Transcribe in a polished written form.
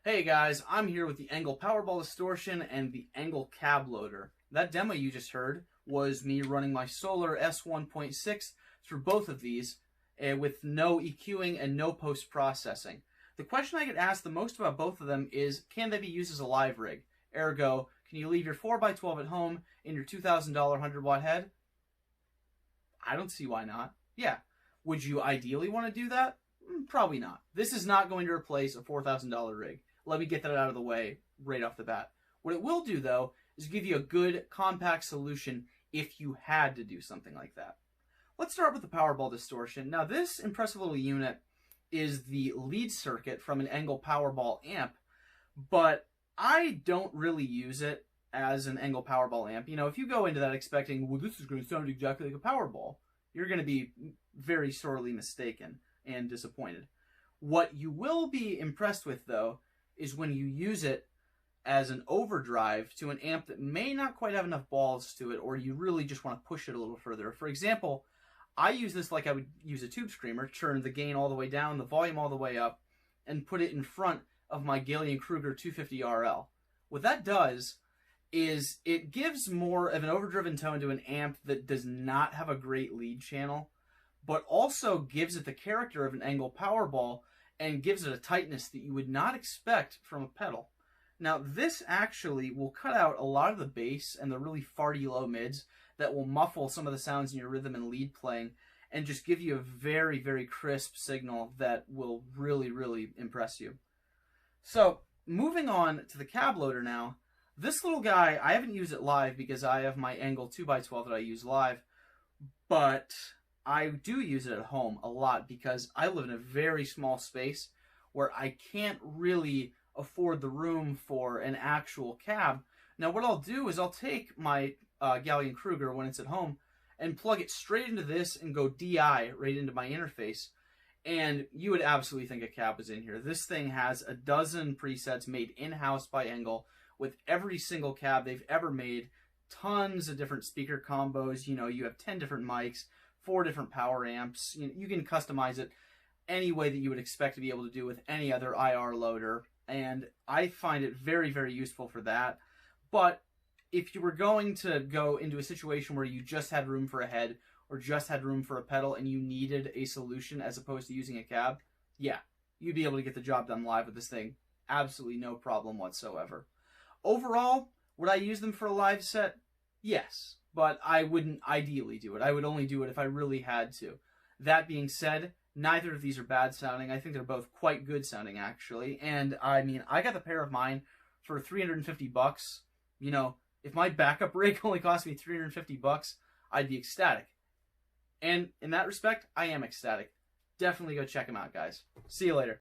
Hey guys, I'm here with the ENGL Powerball Distortion and the ENGL Cabloader. That demo you just heard was me running my Solar S1.6 through both of these with no EQing and no post-processing. The question I get asked the most about both of them is, can they be used as a live rig? Ergo, can you leave your 4x12 at home in your $2,000 100-watt head? I don't see why not. Yeah. Would you ideally want to do that? Probably not. This is not going to replace a $4,000 rig. Let me get that out of the way right off the bat. What it will do, though, is give you a good, compact solution if you had to do something like that. Let's start with the Powerball Distortion. Now, this impressive little unit is the lead circuit from an ENGL Powerball amp, but I don't really use it as an ENGL Powerball amp. You know, if you go into that expecting, well, this is going to sound exactly like a Powerball, you're going to be very sorely mistaken and disappointed. What you will be impressed with, though, is when you use it as an overdrive to an amp that may not quite have enough balls to it, or you really just want to push it a little further. For example, I use this like I would use a tube screamer, turn the gain all the way down, the volume all the way up, and put it in front of my Galen-Kruger 250 RL. What that does is it gives more of an overdriven tone to an amp that does not have a great lead channel, but also gives it the character of an ENGL Powerball and gives it a tightness that you would not expect from a pedal. Now, this actually will cut out a lot of the bass and the really farty low mids that will muffle some of the sounds in your rhythm and lead playing and just give you a very, very crisp signal that will really, really impress you. So, moving on to the Cabloader now. This little guy, I haven't used it live because I have my ENGL 2x12 that I use live, but I do use it at home a lot because I live in a very small space where I can't really afford the room for an actual cab. Now, what I'll do is I'll take my Galen-Kruger when it's at home and plug it straight into this and go DI right into my interface, and you would absolutely think a cab was in here. This thing has a dozen presets made in-house by ENGL with every single cab they've ever made, tons of different speaker combos. You know, you have 10 different mics, 4 different power amps. You can customize it any way that you would expect to be able to do with any other IR loader, and I find it very, very useful for that. But if you were going to go into a situation where you just had room for a head or just had room for a pedal and you needed a solution as opposed to using a cab, yeah, you'd be able to get the job done live with this thing. Absolutely no problem whatsoever. Overall, would I use them for a live set? Yes, but I wouldn't ideally do it. I would only do it if I really had to. That being said, neither of these are bad sounding. I think they're both quite good sounding, actually. And I mean, I got the pair of mine for $350. You know, if my backup rig only cost me $350, I'd be ecstatic. And in that respect, I am ecstatic. Definitely go check them out, guys. See you later.